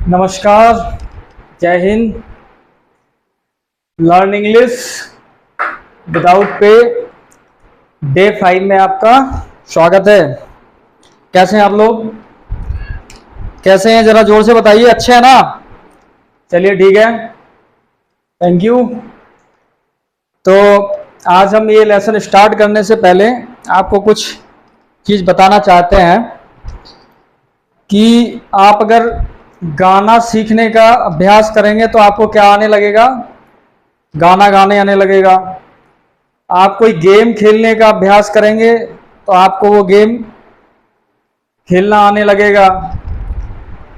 नमस्कार, जय Hind. Learn English without pay day 5 में आपका स्वागत है। कैसे हैं आप लोग? कैसे हैं जरा जोर से बताइए। अच्छे हैं ना? चलिए ठीक है, थैंक यू। तो आज हम ये लेसन स्टार्ट करने से पहले आपको कुछ चीज़ बताना चाहते हैं कि आप अगर गाना सीखने का अभ्यास करेंगे तो आपको क्या आने लगेगा? गाना गाने आने लगेगा। आप कोई गेम खेलने का अभ्यास करेंगे तो आपको वो गेम खेलना आने लगेगा।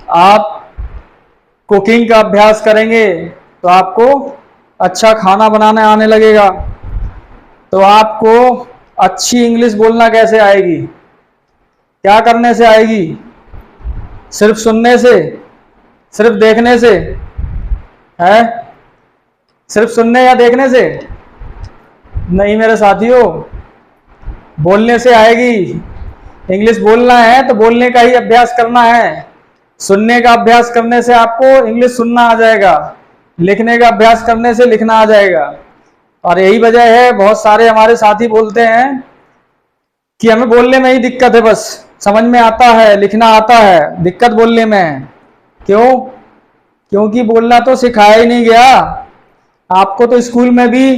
आप कुकिंग का अभ्यास करेंगे तो आपको अच्छा खाना बनाने आने लगेगा। तो आपको अच्छी इंग्लिश बोलना कैसे आएगी? क्या करने से आएगी? सिर्फ सुनने से? सिर्फ देखने से? है सिर्फ सुनने या देखने से? नहीं मेरे साथियों, बोलने से आएगी। इंग्लिश बोलना है तो बोलने का ही अभ्यास करना है। सुनने का अभ्यास करने से आपको इंग्लिश सुनना आ जाएगा, लिखने का अभ्यास करने से लिखना आ जाएगा। और यही वजह है बहुत सारे हमारे साथी बोलते हैं कि हमें बोलने में ही दिक्कत है, बस समझ में आता है, लिखना आता है, दिक्कत बोलने में है। क्यों? क्योंकि बोलना तो सिखाया ही नहीं गया। आपको तो स्कूल में भी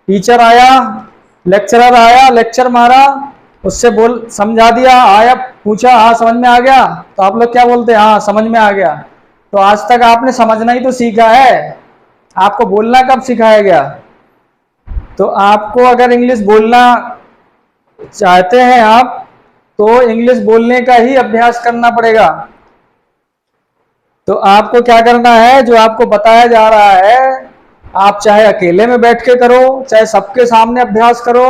टीचर आया, लेक्चरर आया, लेक्चर मारा, उससे बोल समझा दिया, आया पूछा हाँ समझ में आ गया, तो आप लोग क्या बोलते हैं? हाँ समझ में आ गया। तो आज तक आपने समझना ही तो सीखा है, आपको बोलना कब सिखाया गया? तो आपको अगर इंग्लिश बोलना चाहते हैं आप, तो इंग्लिश बोलने का ही अभ्यास करना पड़ेगा। तो आपको क्या करना है, जो आपको बताया जा रहा है, आप चाहे अकेले में बैठ के करो, चाहे सबके सामने अभ्यास करो,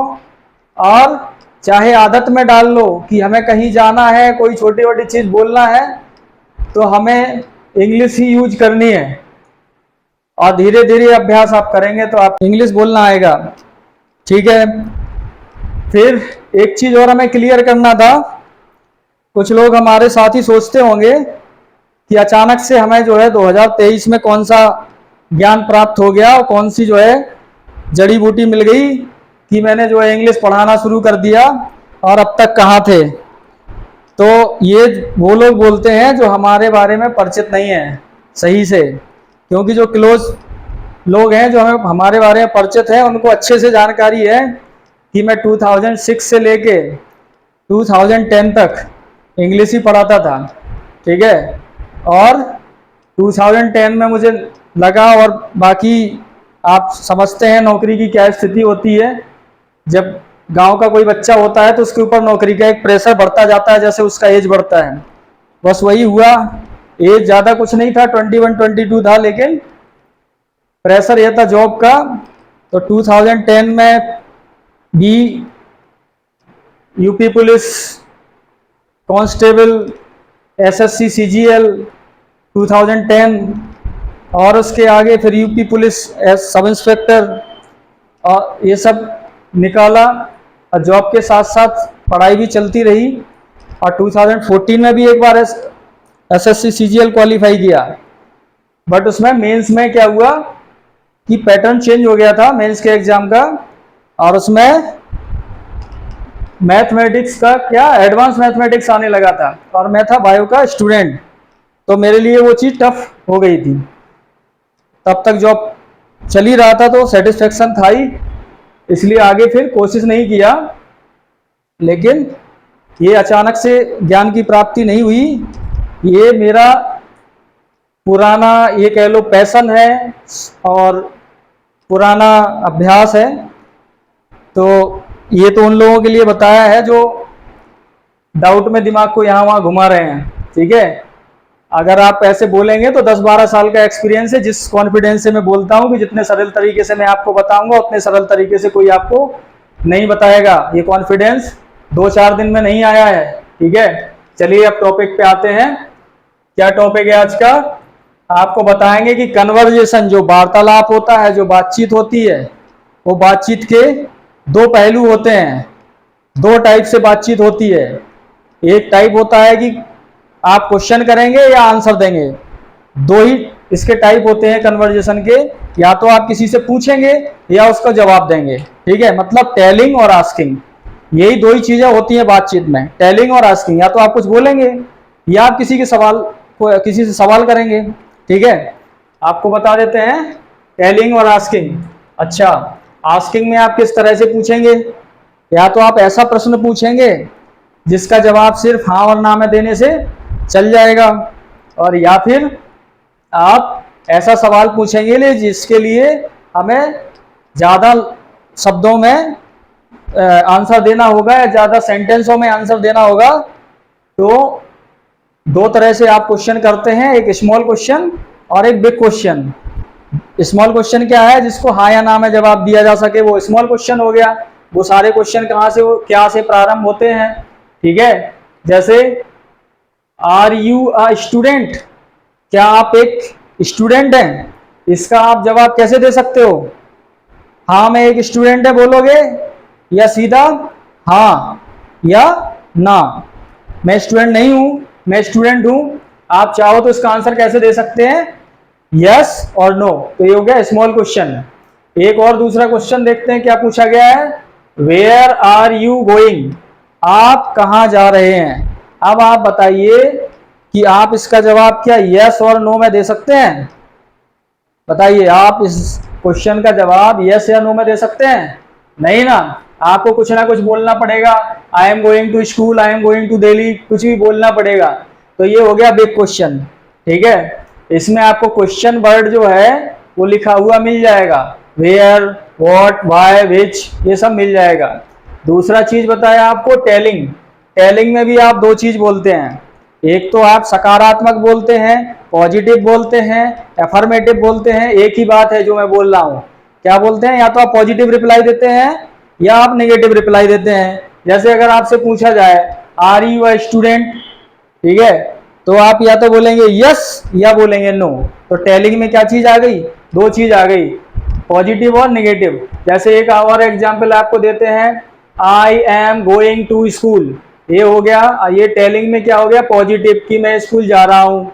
और चाहे आदत में डाल लो कि हमें कहीं जाना है, कोई छोटी छोटी चीज़ बोलना है तो हमें इंग्लिश ही यूज करनी है। और धीरे धीरे अभ्यास आप करेंगे तो आप इंग्लिश बोलना आएगा। ठीक है। फिर एक चीज़ और हमें क्लियर करना था। कुछ लोग हमारे साथी सोचते होंगे कि अचानक से हमें जो है 2023 में कौन सा ज्ञान प्राप्त हो गया और कौन सी जो है जड़ी बूटी मिल गई कि मैंने जो है इंग्लिश पढ़ाना शुरू कर दिया और अब तक कहाँ थे। तो ये वो लोग बोलते हैं जो हमारे बारे में परिचित नहीं है सही से, क्योंकि जो क्लोज लोग हैं जो हमारे बारे में परिचित हैं उनको अच्छे से जानकारी है कि मैं 2006 से लेके 2010 तक इंग्लिश ही पढ़ाता था। ठीक है। और 2010 में मुझे लगा, और बाकी आप समझते हैं नौकरी की क्या स्थिति होती है। जब गांव का कोई बच्चा होता है तो उसके ऊपर नौकरी का एक प्रेशर बढ़ता जाता है जैसे उसका एज बढ़ता है। बस वही हुआ। एज ज़्यादा कुछ नहीं था, 21-22 था, लेकिन प्रेशर यह था जॉब का। तो 2010 में भी UP police constable, SSC CGL 2010, और उसके आगे फिर यूपी पुलिस सब इंस्पेक्टर, और ये सब निकाला। और जॉब के साथ साथ पढ़ाई भी चलती रही। और 2014 में भी एक बार एसएससी सीजीएल क्वालिफाई किया। बट उसमें मेंस में क्या हुआ कि पैटर्न चेंज हो गया था मेंस के एग्जाम का, और उसमें मैथमेटिक्स का क्या एडवांस मैथमेटिक्स आने लगा था, और मैं था बायो का स्टूडेंट, तो मेरे लिए वो चीज़ टफ हो गई थी। तब तक जॉब चल ही रहा था तो सेटिस्फेक्शन था ही, इसलिए आगे फिर कोशिश नहीं किया। लेकिन ये अचानक से ज्ञान की प्राप्ति नहीं हुई, ये मेरा पुराना ये कह लो पैशन है और पुराना अभ्यास है। तो ये तो उन लोगों के लिए बताया है जो डाउट में दिमाग को यहाँ वहाँ घुमा रहे हैं। ठीक है। अगर आप ऐसे बोलेंगे तो 10-12 साल का एक्सपीरियंस है, जिस कॉन्फिडेंस से मैं बोलता हूँ कि जितने सरल तरीके से मैं आपको बताऊंगा उतने सरल तरीके से कोई आपको नहीं बताएगा। ये कॉन्फिडेंस 2-4 दिन में नहीं आया है। ठीक है। चलिए अब टॉपिक पे आते हैं। क्या टॉपिक है आज का? आपको बताएंगे कि कन्वर्जेशन, जो वार्तालाप होता है, जो बातचीत होती है, वो बातचीत के दो पहलू होते हैं। दो टाइप से बातचीत होती है। एक टाइप होता है कि आप क्वेश्चन करेंगे या आंसर देंगे। दो ही इसके टाइप होते हैं कन्वर्जेशन के, या तो आप किसी से पूछेंगे या उसका जवाब देंगे, ठीक है, मतलब टेलिंग और आस्किंग, यही दो ही चीजें होती हैं बातचीत में, टेलिंग और आस्किंग। या तो आप कुछ बोलेंगे या आप किसी से सवाल करेंगे, ठीक है। आपको बता देते हैं टेलिंग और आस्किंग। अच्छा, आस्किंग में आप किस तरह से पूछेंगे, या तो आप ऐसा प्रश्न पूछेंगे जिसका जवाब सिर्फ हाँ और ना में देने से चल जाएगा, और या फिर आप ऐसा सवाल पूछेंगे जिसके लिए हमें ज़्यादा शब्दों में आंसर देना होगा या ज़्यादा सेंटेंसों में आंसर देना होगा। तो दो तरह से आप क्वेश्चन करते हैं, एक स्मॉल क्वेश्चन और एक बिग क्वेश्चन। स्मॉल क्वेश्चन क्या है, जिसको हाँ या ना में जवाब दिया जा सके, वो स्मॉल क्वेश्चन हो गया। वो सारे क्वेश्चन कहाँ से क्या से प्रारंभ होते हैं, ठीक है। जैसे आर यू अ स्टूडेंट, क्या आप एक स्टूडेंट हैं, इसका आप जवाब कैसे दे सकते हो, हाँ मैं एक स्टूडेंट है बोलोगे, या सीधा हाँ या ना, मैं स्टूडेंट नहीं हूं मैं स्टूडेंट हूं। आप चाहो तो इसका आंसर कैसे दे सकते हैं, यस और नो। तो ये हो गया स्मॉल क्वेश्चन। एक और दूसरा क्वेश्चन देखते हैं क्या पूछा गया है, वेयर आर यू गोइंग, आप कहां जा रहे हैं। अब आप बताइए कि आप इसका जवाब क्या यस और नो में दे सकते हैं, बताइए आप इस क्वेश्चन का जवाब यस या नो में दे सकते हैं, नहीं ना, आपको कुछ ना कुछ बोलना पड़ेगा। I am going to school, I am going to Delhi, कुछ भी बोलना पड़ेगा। तो ये हो गया बिग क्वेश्चन, ठीक है। इसमें आपको क्वेश्चन वर्ड जो है वो लिखा हुआ मिल जाएगा, वेयर, व्हाट, व्हाई, विच, ये सब मिल जाएगा। दूसरा चीज बताया आपको टेलिंग। टेलिंग में भी आप दो चीज बोलते हैं, एक तो आप सकारात्मक बोलते हैं, पॉजिटिव बोलते हैं, एफर्मेटिव बोलते हैं, एक ही बात है जो मैं बोल रहा हूं। क्या बोलते हैं, या तो आप पॉजिटिव रिप्लाई देते हैं या आप नेगेटिव रिप्लाई देते हैं। जैसे अगर आपसे पूछा जाए आर यू अ स्टूडेंट, ठीक है, तो आप या तो बोलेंगे यस या बोलेंगे नो। तो टेलिंग में क्या चीज आ गई, दो चीज आ गई, पॉजिटिव और नेगेटिव। जैसे एक और एग्जांपल आपको देते हैं, I am going to school, ये हो गया, ये टेलिंग में क्या हो गया, पॉजिटिव कि मैं स्कूल जा रहा हूं।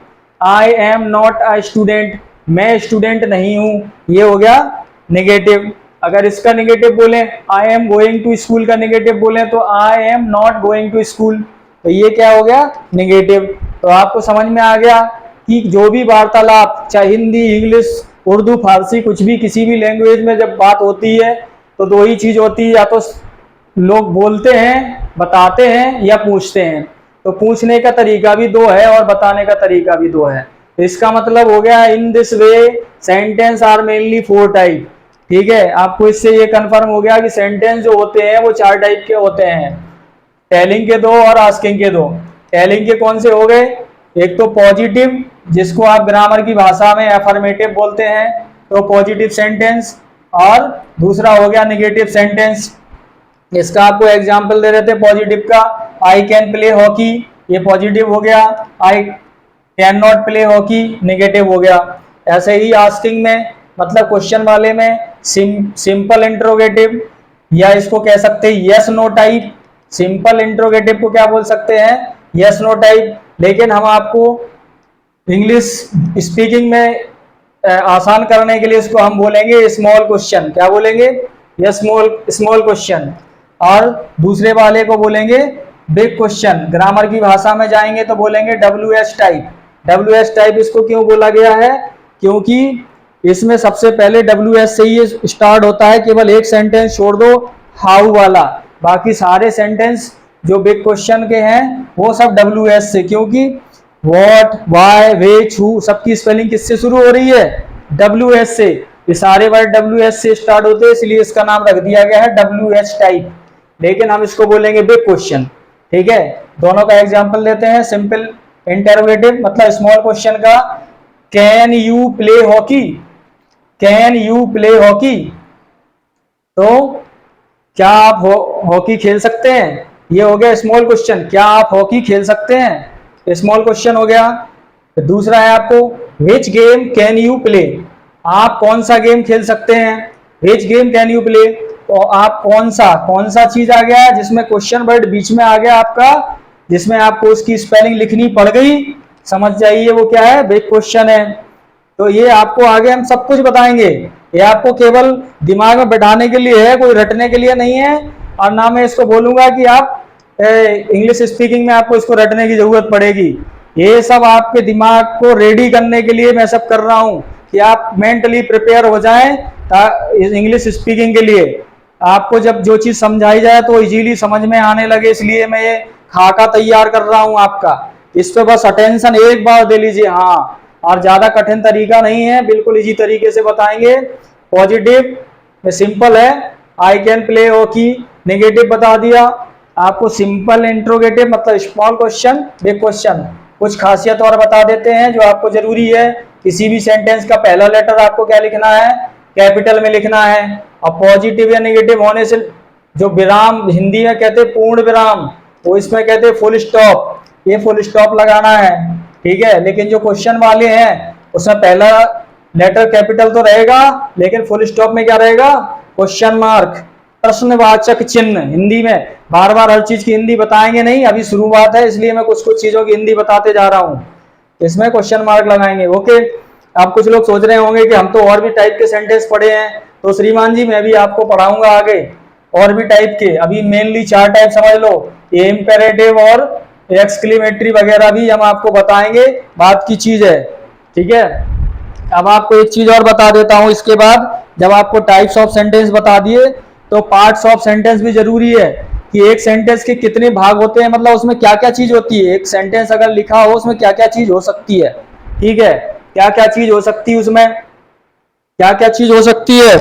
आई एम नॉट अ स्टूडेंट, मैं स्टूडेंट नहीं हूं, ये हो गया नेगेटिव। अगर इसका नेगेटिव बोले, I am going to school का नेगेटिव बोले तो I am not going to school, तो ये क्या हो गया, नेगेटिव। तो आपको समझ में आ गया कि जो भी वार्तालाप, चाहे हिंदी, इंग्लिश, उर्दू, फारसी, कुछ भी किसी भी लैंग्वेज में जब बात होती है तो दो ही चीज होती है, या तो लोग बोलते हैं, बताते हैं, या पूछते हैं। तो पूछने का तरीका भी दो है और बताने का तरीका भी दो है। इसका मतलब हो गया in this way sentence are mainly 4 type, ठीक है। आपको इससे ये कंफर्म हो गया कि सेंटेंस जो होते हैं वो 4 टाइप के होते हैं, टेलिंग के 2 और आस्किंग के 2। टेलिंग के कौन से हो गए, एक तो पॉजिटिव, जिसको आप ग्रामर की भाषा में एफर्मेटिव बोलते हैं, तो पॉजिटिव सेंटेंस, और दूसरा हो गया नेगेटिव सेंटेंस। इसका आपको एग्जांपल दे रहे थे पॉजिटिव का, आई कैन प्ले हॉकी, ये पॉजिटिव हो गया, I can not play hockey negative हो गया। ऐसे ही आस्किंग में, मतलब क्वेश्चन वाले में, सिंपल इंट्रोगेटिव, या इसको कह सकते हैं yes no type. Simple interrogative को क्या बोल सकते हैं, यस नो टाइप। लेकिन हम आपको इंग्लिश स्पीकिंग में आसान करने के लिए इसको हम बोलेंगे स्मॉल क्वेश्चन, क्या बोलेंगे, या स्मॉल क्वेश्चन। और दूसरे वाले को बोलेंगे बिग क्वेश्चन। ग्रामर की भाषा में जाएंगे तो बोलेंगे WS टाइप। WS टाइप इसको क्यों बोला गया है, क्योंकि इसमें सबसे पहले WS से ही स्टार्ट होता है, केवल एक सेंटेंस छोड़ दो हाउ वाला, बाकी सारे सेंटेंस जो बिग क्वेश्चन के हैं वो सब WS से, क्योंकि व्हाट, व्हाई, व्हिच, हु सबकी स्पेलिंग किससे शुरू हो रही है, WS से। ये सारे वर्ड WS से स्टार्ट होते हैं, इसलिए इसका नाम रख दिया गया है WS टाइप। लेकिन हम इसको बोलेंगे बिग क्वेश्चन, ठीक है। दोनों का एग्जांपल लेते हैं। सिंपल इंटरोगेटिव मतलब स्मॉल क्वेश्चन का, can you play hockey, can you play hockey, तो क्या आप हॉकी खेल सकते हैं, ये हो गया स्मॉल क्वेश्चन, क्या आप हॉकी खेल सकते हैं, स्मॉल क्वेश्चन हो गया। दूसरा है आपको which game can you play, आप कौन सा गेम खेल सकते हैं, which game can you play, तो आप कौन सा चीज आ गया जिसमें क्वेश्चन वर्ड बीच में आ गया आपका, जिसमें आपको उसकी स्पेलिंग लिखनी पड़ गई, समझ जाइए वो क्या है, बिग क्वेश्चन है। तो ये आपको आगे हम सब कुछ बताएंगे। ये आपको केवल दिमाग में बैठाने के लिए है, कोई रटने के लिए नहीं है। और ना मैं इसको बोलूंगा कि आप इंग्लिश स्पीकिंग में आपको इसको रटने की जरूरत पड़ेगी। ये सब आपके दिमाग को रेडी करने के लिए मैं सब कर रहा हूँ कि आप मेंटली प्रिपेयर हो जाएं इंग्लिश स्पीकिंग के लिए। आपको जब जो चीज समझाई जाए तो इजीली समझ में आने लगे, इसलिए मैं ये खाका तैयार कर रहा हूँ आपका। इस पे बस अटेंशन एक बार दे लीजिए। हाँ, और ज्यादा कठिन तरीका नहीं है, बिल्कुल इजी तरीके से बताएंगे। पॉजिटिव में सिंपल है, I can play hockey. Negative बता दिया आपको, सिंपल इंट्रोगेटिव मतलब स्मॉल क्वेश्चन बिग क्वेश्चन। कुछ खासियत और बता देते हैं जो आपको जरूरी है। किसी भी सेंटेंस का पहला लेटर आपको क्या लिखना है, कैपिटल में लिखना है। और पॉजिटिव या नेगेटिव होने से जो विराम हिंदी में कहते हैं पूर्ण विराम, वो इसमें कहते हैं फुल स्टॉप, ये फुल स्टॉप लगाना है, ठीक है। लेकिन जो क्वेश्चन वाले हैं उसमें पहला लेटर कैपिटल तो रहेगा, लेकिन फुल स्टॉप में क्या रहेगा, क्वेश्चन मार्क, प्रश्नवाचक चिन्ह। हिंदी में बार बार हर चीज की हिंदी बताएंगे नहीं, अभी शुरुआत है इसलिए मैं कुछ कुछ चीजों की हिंदी बताते जा रहा हूँ। इसमें क्वेश्चन मार्क लगाएंगे, ओके। आप कुछ लोग सोच रहे होंगे कि हम तो और भी टाइप के सेंटेंस पढ़े हैं, तो श्रीमान जी मैं भी आपको पढ़ाऊंगा आगे और भी टाइप के। अभी मेनली 4 टाइप समझ लो, इम्पेरेटिव और एक्सक्लेमेटरी वगैरह भी हम आपको बताएंगे, बात की चीज है, ठीक है। अब आपको एक चीज और बता देता हूं इसके बाद। जब आपको टाइप्स ऑफ सेंटेंस बता दिए तो पार्ट्स ऑफ सेंटेंस भी जरूरी है कि एक सेंटेंस के कितने भाग होते हैं, मतलब उसमें क्या क्या चीज होती है। एक सेंटेंस अगर लिखा हो उसमें क्या क्या चीज हो सकती है, ठीक है, क्या क्या चीज हो सकती है, उसमें क्या क्या चीज हो सकती है।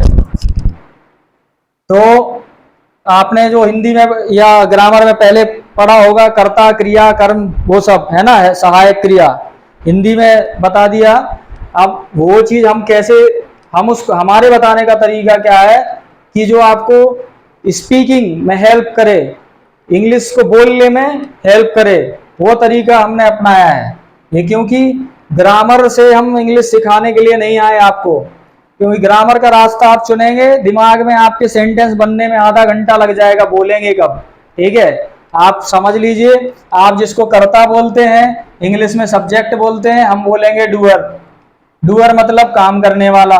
तो आपने जो हिंदी में या ग्रामर में पहले पढ़ा होगा, कर्ता क्रिया कर्म वो सब है ना, है सहायक क्रिया, हिंदी में बता दिया। अब वो चीज हम कैसे, हम उसको, हमारे बताने का तरीका क्या है कि जो आपको स्पीकिंग में हेल्प करे, इंग्लिश को बोलने में हेल्प करे, वो तरीका हमने अपनाया है। ये क्योंकि ग्रामर से हम इंग्लिश सिखाने के लिए नहीं आए आपको, क्योंकि ग्रामर का रास्ता आप चुनेंगे, दिमाग में आपके सेंटेंस बनने में आधा घंटा लग जाएगा, बोलेंगे कब, ठीक है। आप समझ लीजिए, आप जिसको कर्ता बोलते हैं इंग्लिश में सब्जेक्ट बोलते हैं, हम बोलेंगे डूअर। डूअर मतलब काम करने वाला,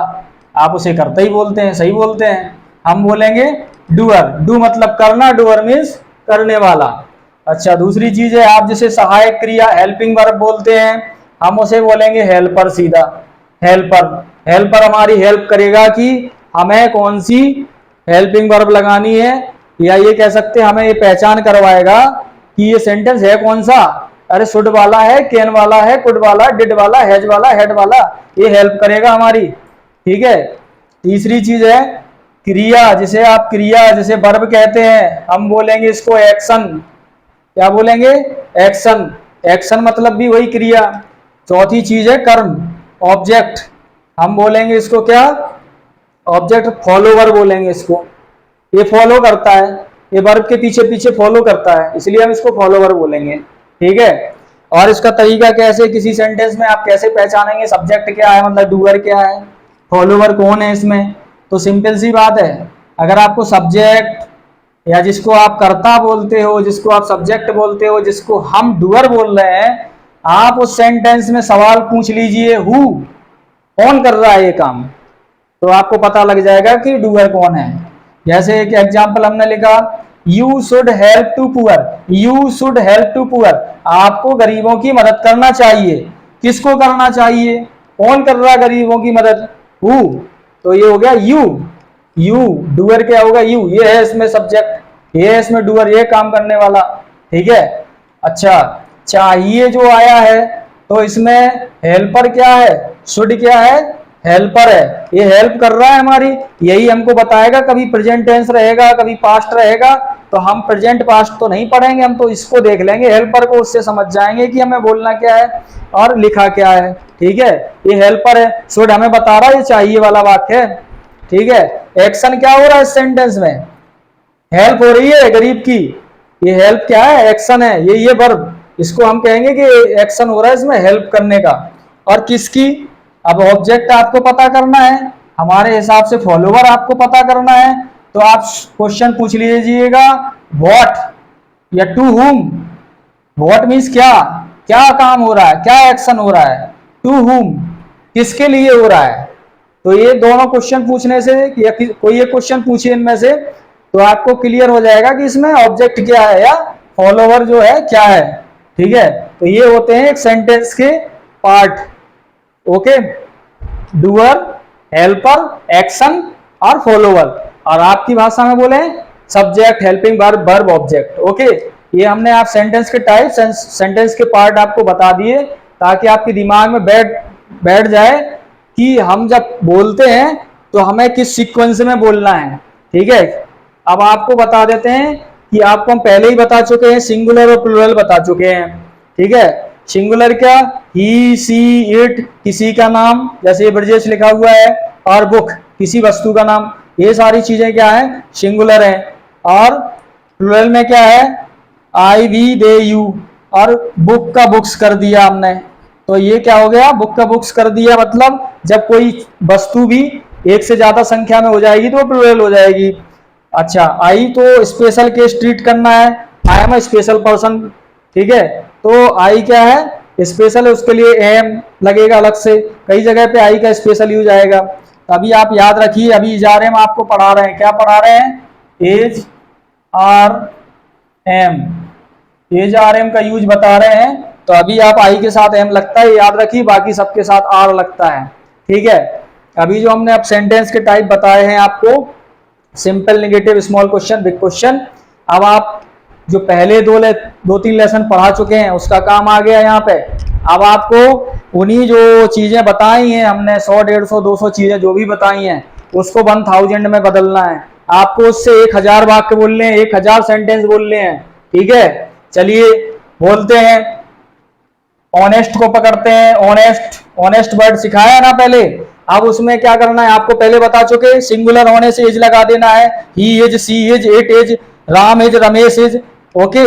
आप उसे करता ही बोलते हैं, सही बोलते हैं। हम बोलेंगे डूअर, डू मतलब करना, डूअर मीन्स करने वाला। अच्छा, दूसरी चीज है आप जिसे सहायक क्रिया हेल्पिंग वर्ब बोलते हैं, हम उसे बोलेंगे हेल्पर, सीधा हेल्पर। हेल्पर हमारी हेल्प करेगा कि हमें कौन सी हेल्पिंग वर्ब लगानी है, या ये कह सकते हैं हमें ये पहचान करवाएगा कि ये सेंटेंस है कौन सा। अरे शुड वाला है, कैन वाला है, कुड वाला, डिड वाला, हैज वाला, हेड वाला, ये हेल्प करेगा हमारी, ठीक है। तीसरी चीज है क्रिया, जिसे आप क्रिया जिसे वर्ब कहते हैं, हम बोलेंगे इसको एक्शन। क्या बोलेंगे, एक्शन। एक्शन मतलब भी वही क्रिया। चौथी चीज है कर्म, ऑब्जेक्ट, हम बोलेंगे इसको क्या, ऑब्जेक्ट, फॉलोवर बोलेंगे इसको। ये फॉलो करता है, ये वर्ब के पीछे पीछे फॉलो करता है, इसलिए हम इसको फॉलोवर बोलेंगे, ठीक है। और इसका तरीका कैसे, किसी सेंटेंस में आप कैसे पहचानेंगे सब्जेक्ट क्या है, मतलब डूअर क्या है, फॉलोवर कौन है इसमें। तो सिंपल सी बात है, अगर आपको सब्जेक्ट या जिसको आप कर्ता बोलते हो, जिसको आप सब्जेक्ट बोलते हो, जिसको हम डूअर बोल रहे हैं, आप उस सेंटेंस में सवाल पूछ लीजिए हु, कौन कर रहा है ये काम, तो आपको पता लग जाएगा कि डूअर कौन है। जैसे एक एग्जांपल हमने लिखा, you should help to poor, you should help to poor, आपको गरीबों की मदद करना चाहिए। किसको करना चाहिए, कौन कर रहा है गरीबों की मदद, हु, तो ये हो गया यू। यू, डूअर क्या होगा, यू, ये है इसमें सब्जेक्ट, ये है इसमें डूअर, ये काम करने वाला, ठीक है। अच्छा, चाहिए जो आया है तो इसमें हेल्पर क्या है, शुड क्या है, हेल्पर है, ये हेल्प कर रहा है हमारी, यही हमको बताएगा। कभी प्रेजेंट टेंस रहेगा, कभी पास्ट रहेगा, तो हम प्रेजेंट पास्ट तो नहीं पढ़ेंगे, हम तो इसको देख लेंगे हेल्पर को, उससे समझ जाएंगे कि हमें बोलना क्या है और लिखा क्या है, ठीक है। ये हेल्पर है, शुड हमें बता रहा है, ये चाहिए वाला वाक्य है, ठीक है। एक्शन क्या हो रहा है इस सेंटेंस में, हेल्प हो रही है गरीब की, ये हेल्प क्या है, एक्शन है, ये वर्ब, इसको हम कहेंगे कि एक्शन हो रहा है इसमें हेल्प करने का। और किसकी, अब ऑब्जेक्ट आपको पता करना है, हमारे हिसाब से फॉलोवर आपको पता करना है, तो आप क्वेश्चन पूछ लीजिएगा व्हाट या टू हुम। व्हाट मीन्स क्या, क्या काम हो रहा है, क्या एक्शन हो रहा है, टू हुम, किसके लिए हो रहा है। तो ये दोनों क्वेश्चन पूछने से या कोई एक क्वेश्चन पूछिए इनमें से, तो आपको क्लियर हो जाएगा कि इसमें ऑब्जेक्ट क्या है या फॉलोवर जो है क्या है। ठीक है, तो ये होते हैं एक सेंटेंस के part. Okay, doer, helper, action और फॉलोवर। और आपकी भाषा में बोले subject, helping verb, verb, object. Okay, ये हमने आप सेंटेंस के टाइप, सेंटेंस के पार्ट आपको बता दिए ताकि आपके दिमाग में बैठ जाए कि हम जब बोलते हैं तो हमें किस सीक्वेंस में बोलना है। ठीक है, अब आपको बता देते हैं कि आपको हम पहले ही बता चुके हैं, सिंगुलर और प्लूरल बता चुके हैं। ठीक है, सिंगुलर क्या, ही, सी, इट, किसी का नाम, जैसे ब्रजेश लिखा हुआ है, और बुक, किसी वस्तु का नाम। ये सारी चीजें क्या है, सिंगुलर है। और प्लूरल में क्या है, आई, वी, दे, यू। और बुक का बुक्स कर दिया हमने, तो ये क्या हो गया, बुक का बुक्स कर दिया। मतलब जब कोई वस्तु भी एक से ज्यादा संख्या में हो जाएगी तो प्लूरल हो जाएगी। अच्छा, आई तो स्पेशल केस ट्रीट करना है, आई एम अ स्पेशल पर्सन। ठीक है, तो आई क्या है, स्पेशल है, उसके लिए एम लगेगा अलग से। कई जगह पे आई का स्पेशल यूज आएगा। अभी आप याद रखिए, अभी इजारे में आपको पढ़ा रहे हैं, क्या पढ़ा रहे हैं, is are am, is are am का यूज बता रहे हैं। तो अभी आप आई के साथ एम लगता है, याद रखिए, बाकी सबके साथ आर लगता है। ठीक है, अभी जो हमने अब सेंटेंस के टाइप बताए हैं आपको, simple, negative, small question, big question. अब आप जो पहले दो तीन लेसन पढ़ा चुके हैं उसका काम आ गया यहाँ पे। अब आपको उन्हीं जो चीजें बताई हैं हमने, 100, 150, 200 चीजें जो भी बताई हैं, उसको 1000 में बदलना है। आपको उससे 1000 वाक्य बोलने हैं, 1000 सेंटेंस बोलने हैं। ठीक है, चलिए बोलते हैं। ऑनेस्ट को पकड़ते हैं, ऑनेस्ट, ऑनेस्ट वर्ड सिखाया ना पहले। अब उसमें क्या करना है, आपको पहले बता चुके, सिंगुलर होने से इज लगा देना है, he is, she is, it is, Ram is, Ramesh is. Okay,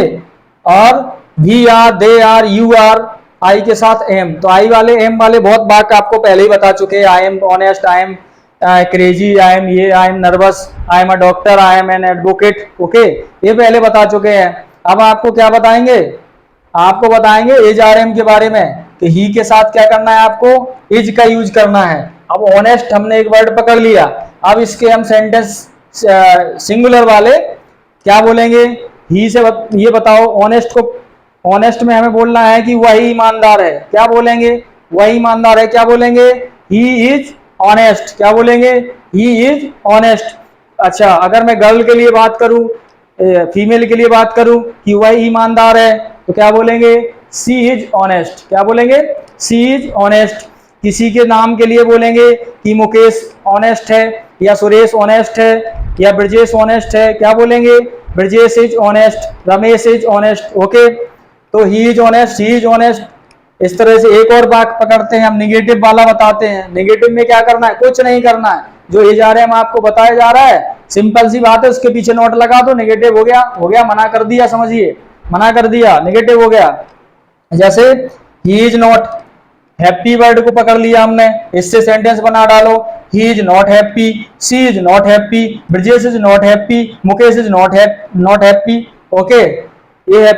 और we are, they are, you are, I के साथ एम। तो आई वाले, एम वाले बहुत वाक्य आपको पहले ही बता चुके, I am honest, I am crazy, I am ये, I am nervous, I am a doctor, I am an advocate. Okay, ये पहले बता चुके हैं। अब आपको क्या बताएंगे, आपको बताएंगे एज आर एम के बारे में कि ही के साथ क्या करना है, आपको इज का यूज करना है। अब ऑनेस्ट हमने एक वर्ड पकड़ लिया, अब इसके हम सेंटेंस सिंगुलर वाले क्या बोलेंगे, ही से ये बताओ, ऑनेस्ट को, ऑनेस्ट में हमें बोलना है कि वही ईमानदार है। क्या बोलेंगे, वही ईमानदार है। क्या बोलेंगे, ही इज ऑनेस्ट। क्या बोलेंगे, ही इज ऑनेस्ट। अच्छा, अगर मैं गर्ल के लिए बात करूं, फीमेल के लिए बात करूं कि वही ईमानदार है, तो क्या बोलेंगे, सी इज ऑनेस्ट। क्या बोलेंगे, सी इज ऑनेस्ट। किसी के नाम के लिए बोलेंगे कि मुकेश ऑनेस्ट है, या सुरेश ऑनेस्ट है, या ब्रजेश ऑनेस्ट है। क्या बोलेंगे, Brajesh is honest, Ramesh is honest. Okay, तो he is honest, he is honest. इस तरह से एक और बात पकड़ते हैं हम, निगेटिव वाला बताते हैं। निगेटिव में क्या करना है, कुछ नहीं करना है, जो एज आर एम आपको बताया जा रहा है, सिंपल सी बात है, उसके पीछे नोट लगा दो, निगेटिव हो गया, हो गया, मना कर दिया, समझिए, मना कर दिया, निगेटिव हो गया। जैसे ही इज नॉट, हैप्पी वर्ड को पकड़ लिया हमने, इससे सेंटेंस बना डालो, he is not happy, she is not happy, Brajesh is not happy, Mukesh is not happy. Okay, ये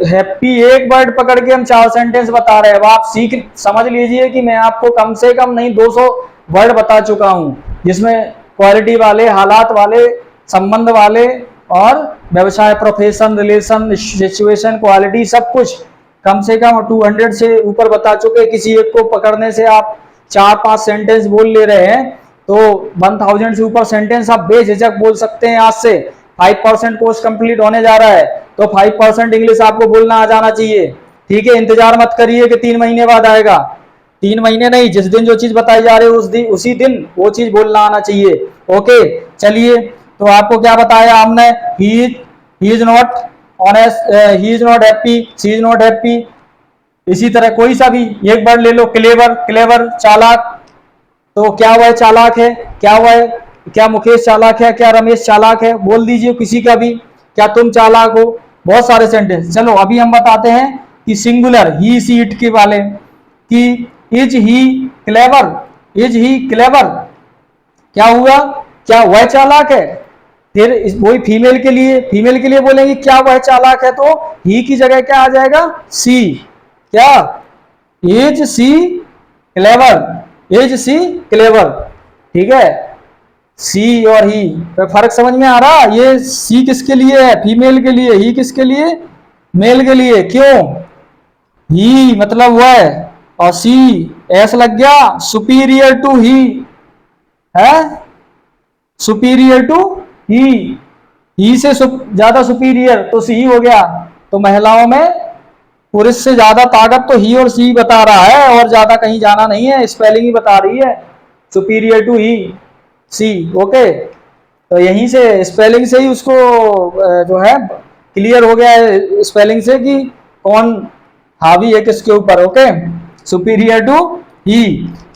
हैप्पी एक वर्ड पकड़ के हम 4 सेंटेंस बता रहे हैं। अब आप समझ लीजिए कि मैं आपको कम से कम नहीं 200 वर्ड बता चुका हूं, जिसमें क्वालिटी वाले, हालात वाले, संबंध वाले, और व्यवसाय, प्रोफेशन, रिलेशन, सिचुएशन, क्वालिटी, सब कुछ कम से कम 200 से ऊपर बता चुके। किसी एक को पकड़ने से आप 4-5 सेंटेंस बोल ले रहे हैं, तो 1000 से ऊपर सेंटेंस आप बेझिझक बोल सकते हैं। आज से 5% कोर्स कंप्लीट होने जा रहा है, तो 5% इंग्लिश आपको बोलना आ जाना चाहिए। ठीक है, इंतजार मत करिए कि 3 महीने बाद आएगा, 3 महीने नहीं, जिस दिन जो चीज बताई जा रही है उसी दिन वो चीज बोलना आना चाहिए। ओके, चलिए, तो आपको क्या बताया हमने, he is not honest, he is not happy, she is not happy. इसी तरह कोई सा भी एक वर्ड ले लो, क्लेवर, क्लेवर, चालाक। तो क्या वह चालाक है, क्या मुकेश चालाक है, क्या रमेश चालाक है, बोल दीजिए किसी का भी, क्या तुम चालाक हो। बहुत सारे सेंटेंस। चलो अभी हम बताते हैं कि सिंगुलर, ही, सी, इट के वाले, कि is he clever, is he clever, क्या हुआ, क्या वह चालाक है। फिर वही फीमेल के लिए बोलेंगे क्या वह चालाक है, तो ही की जगह क्या आ जाएगा, सी। क्या, is she clever, is she clever, ठीक है, सी और ही, तो फर्क समझ में आ रहा, ये सी किसके लिए है, फीमेल के लिए, ही किसके लिए, मेल के लिए, क्यों, ही मतलब वह, और सी एस लग गया, सुपीरियर टू ही है, सुपीरियर टू ही से ज्यादा सुपीरियर तो सी हो गया। तो महिलाओं में पुरुष से ज्यादा ताकत तो ही और सी बता रहा है, और ज्यादा कहीं जाना नहीं है, स्पेलिंग ही बता रही है, superior to he she. Okay, तो यहीं से स्पेलिंग से ही उसको जो है क्लियर हो गया है स्पेलिंग से कि कौन हावी है किसके ऊपर। ओके, सुपीरियर टू ही।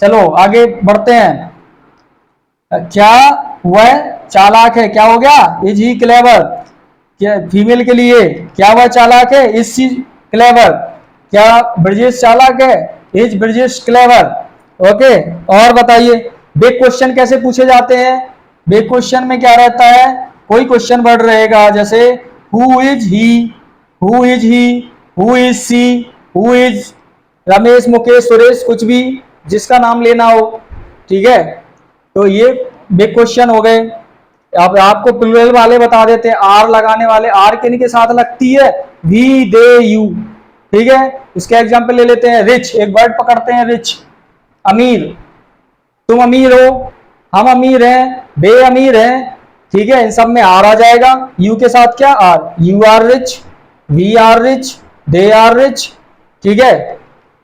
चलो आगे बढ़ते हैं। क्या वह चालाक है, क्या हो गया, इज ही क्लेवर, क्या फीमेल के लिए, क्या वह चालाक है, इज सी क्लेवर, क्या ब्रजेश चालाक है, इज ब्रजेश क्लेवर। ओके, और बताइए बिग क्वेश्चन कैसे पूछे जाते हैं। बिग क्वेश्चन में क्या रहता है, कोई क्वेश्चन वर्ड रहेगा, जैसे who is he, who is he, who is she, who is Ramesh Mukesh Suresh, कुछ भी जिसका नाम लेना हो, ठीक है, तो ये बिग क्वेश्चन हो गए। अब आपको प्लूरल वाले बता देते हैं, आर लगाने वाले, आर किन के साथ लगती है, वी दे यू, ठीक है। इसके एग्जांपल ले लेते हैं, रिच, एक वर्ड पकड़ते हैं रिच, अमीर, तुम अमीर हो, हम अमीर हैं, वे अमीर हैं, ठीक है, इन सब में आर आ जाएगा, यू के साथ क्या, are, you are rich, we are rich, they are rich, ठीक है,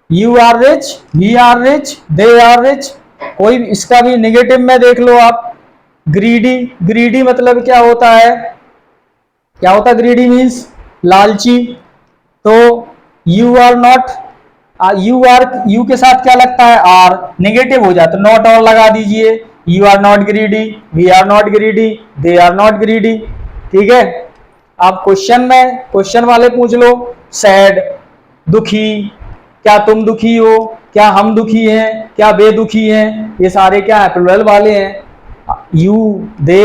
you are rich, we are rich, they are rich. कोई इसका भी निगेटिव में देख लो आप, ग्रीडी, ग्रीडी मतलब क्या होता है, क्या होता है ग्रीडी मीन्स लालची, तो you are not, you are, you के साथ क्या लगता है, आर, नेगेटिव हो जाता, नॉट और लगा दीजिए, you are not greedy, we are not greedy, they are not greedy, ठीक है। आप क्वेश्चन में क्वेश्चन वाले पूछ लो, सैड, दुखी, क्या तुम दुखी हो, क्या हम दुखी हैं, क्या वे दुखी हैं, ये सारे क्या है, प्लूरल वाले हैं, यू, दे,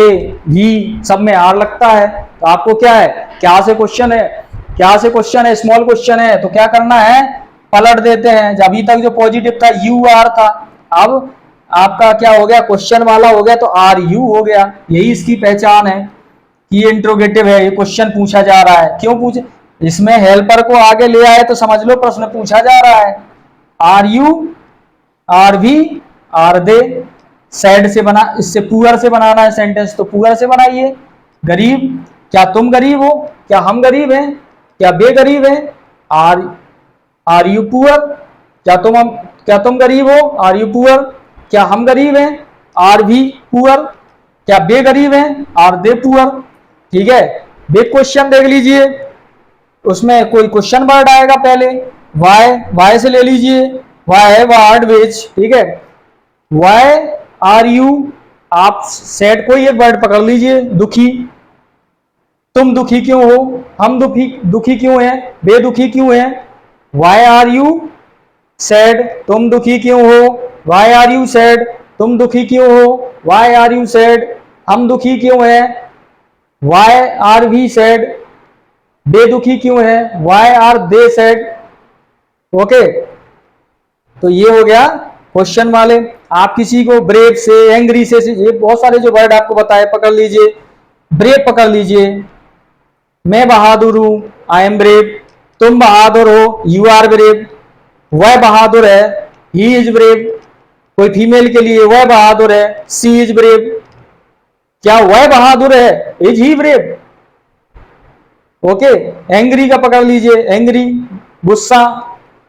ही, सब में आर लगता है। तो आपको क्या है, क्या से क्वेश्चन है, क्या से क्वेश्चन है, स्मॉल क्वेश्चन है, तो क्या करना है, पलट देते हैं। अभी तक जो पॉजिटिव था यू आर था, अब आपका क्या हो गया, क्वेश्चन वाला हो गया तो आर यू हो गया। यही इसकी पहचान है कि ये इंट्रोगेटिव है, ये क्वेश्चन पूछा जा रहा है। क्यों पूछे, इसमें हेल्पर को आगे ले आए तो समझ लो प्रश्न पूछा जा रहा है। Are you, are we, are they, sad से बना, इससे पुअर से बनाना है सेंटेंस, तो पुअर से बनाइए। गरीब, क्या तुम गरीब हो, क्या हम गरीब हैं, क्या वे गरीब हैं, आर यू पुअर, क्या तुम गरीब हो, आर यू पुअर, क्या हम गरीब हैं, आर वी पुअर, क्या वे गरीब हैं, आर दे पुअर, ठीक है। बिग क्वेश्चन देख लीजिए, उसमें कोई क्वेश्चन वर्ड आएगा पहले, वाई, वाई से ले लीजिए, वाई है वर्ड विच, ठीक है, वाई आर यू, आप सेट कोई एक वर्ड पकड़ लीजिए, दुखी, तुम दुखी क्यों हो, हम दुखी दुखी क्यों हैं, वे दुखी क्यों हैं, वाई आर यू सैड, तुम दुखी क्यों हो, वाई आर यू सैड, तुम दुखी क्यों हो, वाई आर यू सैड, हम दुखी क्यों हैं, वाई आर वी सैड, वे दुखी क्यों हैं, why are they sad. Okay, तो ये हो गया क्वेश्चन वाले। आप किसी को ब्रेव से, एंग्री से, ये बहुत सारे जो वर्ड आपको बताए पकड़ लीजिए। ब्रेव पकड़ लीजिए, मैं बहादुर हूं, आई एम ब्रेव, तुम बहादुर हो, यू आर ब्रेव, वह बहादुर है, ही इज ब्रेव, कोई फीमेल के लिए वह बहादुर है, सी इज ब्रेव, क्या वह बहादुर है, is he brave. Okay, angry का पकड़ लीजिए, एंग्री गुस्सा,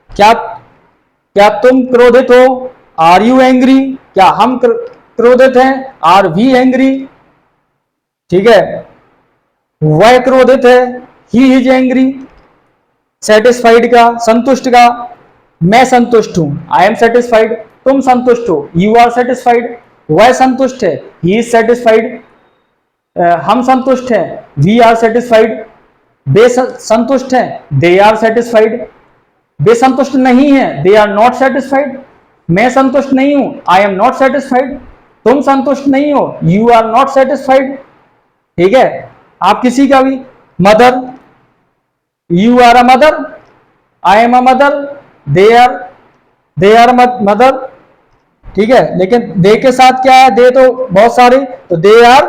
क्या क्या तुम क्रोधित हो, आर यू एंग्री, क्या हम क्रोधित हैं, आर वी एंग्री, ठीक है, वह क्रोधित है, ही इज एंग्री। सेटिस्फाइड का, संतुष्ट का, मैं संतुष्ट हूं, आई एम सेटिस्फाइड, तुम संतुष्ट हो, यू आर सेटिस्फाइड, वह संतुष्ट है, ही इज सेटिस्फाइड, हम संतुष्ट हैं, वी आर सेटिस्फाइड, वे संतुष्ट हैं, दे आर सेटिस्फाइड, वे संतुष्ट नहीं है, दे आर नॉट सेटिस्फाइड, मैं संतुष्ट नहीं हूं, आई एम नॉट सेटिस्फाइड, तुम संतुष्ट नहीं हो, यू आर नॉट सेटिस्फाइड, ठीक है। आप किसी का भी, mother, you are a mother, I am a mother, they are mother, ठीक है, लेकिन दे के साथ क्या है, दे तो बहुत सारी, तो they are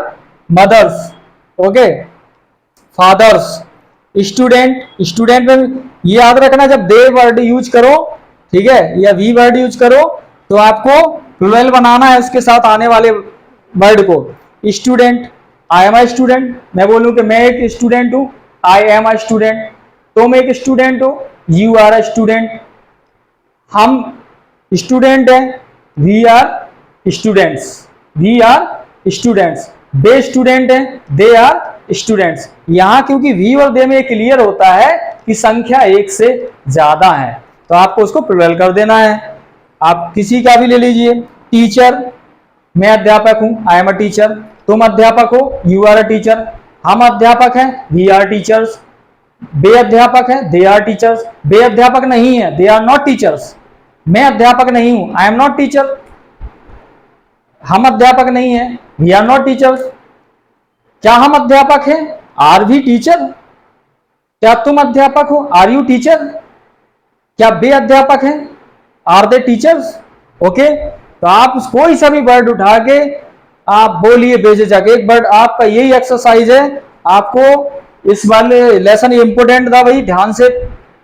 mothers, okay, fathers, student, student में ये याद रखना जब दे वर्ड यूज करो, ठीक है, या वी वर्ड यूज करो तो आपको प्लूरल बनाना है उसके साथ आने वाले वर्ड को। Student, I am a student, मैं बोलूं कि मैं एक स्टूडेंट हूं, आई एम अ स्टूडेंट, तुम एक स्टूडेंट हो, यू आर अ स्टूडेंट, हम स्टूडेंट हैं, we are students, we are students, they student हैं, दे आर स्टूडेंट्स। यहां क्योंकि वी और दे में क्लियर होता है कि संख्या एक से ज्यादा है, तो आपको उसको प्लूरल कर देना है। आप किसी का भी ले लीजिए, टीचर, मैं अध्यापक हूं, आई एम अ टीचर, तुम अध्यापक हो, यू आर अ टीचर, हम अध्यापक हैं, वी आर टीचर्स, बे अध्यापक है, दे आर टीचर्स, बे अध्यापक नहीं है, दे आर नॉट टीचर्स, मैं अध्यापक नहीं हूं, आई एम नॉट टीचर, हम अध्यापक नहीं है, वी आर नॉट टीचर्स। क्या हम अध्यापक हैं, आर वी टीचर? क्या तुम अध्यापक हो, आर यू टीचर? क्या बे अध्यापक हैं, आर दे टीचर्स? ओके, तो आप कोई सा भी वर्ड उठा के आप बोलिए बेझिझक एक वर्ड, आपका यही एक्सरसाइज है। आपको इस वाले लेसन इंपोर्टेंट था भाई, ध्यान से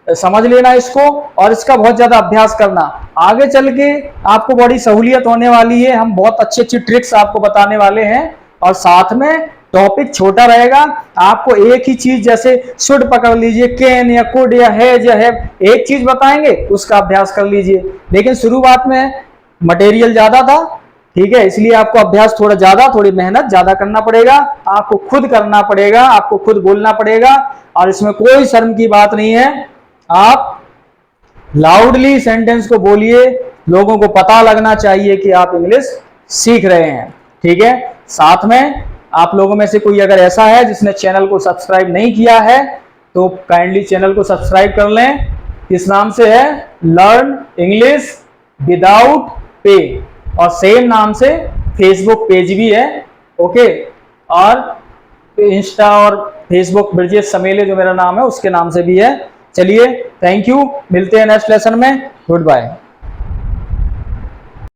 समझ लेना इसको और इसका बहुत ज्यादा अभ्यास करना, आगे चल के आपको बड़ी सहूलियत होने वाली है। हम बहुत अच्छी अच्छी ट्रिक्स आपको बताने वाले हैं और साथ में टॉपिक छोटा रहेगा। आपको एक ही चीज जैसे शुड पकड़ लीजिए, कैन या कुड या हैज या हैव, एक चीज बताएंगे उसका अभ्यास कर लीजिए, लेकिन शुरुआत में मटेरियल ज्यादा था, ठीक है, इसलिए आपको अभ्यास थोड़ा ज्यादा, थोड़ी मेहनत ज्यादा करना पड़ेगा, आपको खुद करना पड़ेगा, आपको खुद बोलना पड़ेगा और इसमें कोई शर्म की बात नहीं है। आप लाउडली सेंटेंस को बोलिए, लोगों को पता लगना चाहिए कि आप इंग्लिश सीख रहे हैं, ठीक है। साथ में आप लोगों में से कोई अगर ऐसा है जिसने चैनल को सब्सक्राइब नहीं किया है तो काइंडली चैनल को सब्सक्राइब कर लें। किस नाम से है, लर्न इंग्लिश विदाउट पे, और सेम नाम से फेसबुक पेज भी है, ओके, और इंस्टा और फेसबुक ब्रजेश समेले जो मेरा नाम है उसके नाम से भी है। चलिए, थैंक यू, मिलते हैं नेक्स्ट लेसन में, गुड बाय।